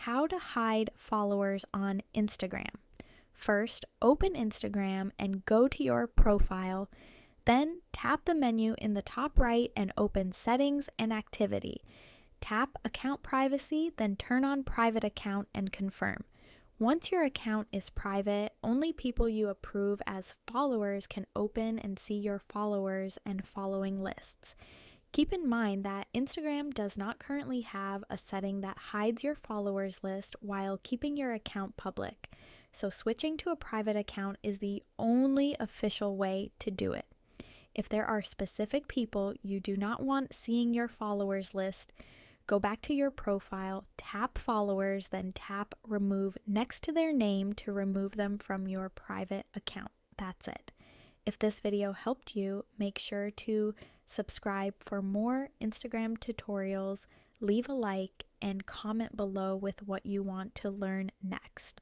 how to hide followers on Instagram. First, open Instagram and go to your profile. Then tap the menu in the top right and open Settings and Activity. Tap Account Privacy, then turn on Private Account and confirm. Once your account is private, only people you approve as followers can open and see your followers and following lists. Keep in mind that Instagram does not currently have a setting that hides your followers list while keeping your account public, so switching to a private account is the only official way to do it. If there are specific people you do not want seeing your followers list, go back to your profile, tap followers, then tap remove next to their name to remove them from your private account. That's it. If this video helped you, make sure to subscribe for more Instagram tutorials, leave a like, and comment below with what you want to learn next.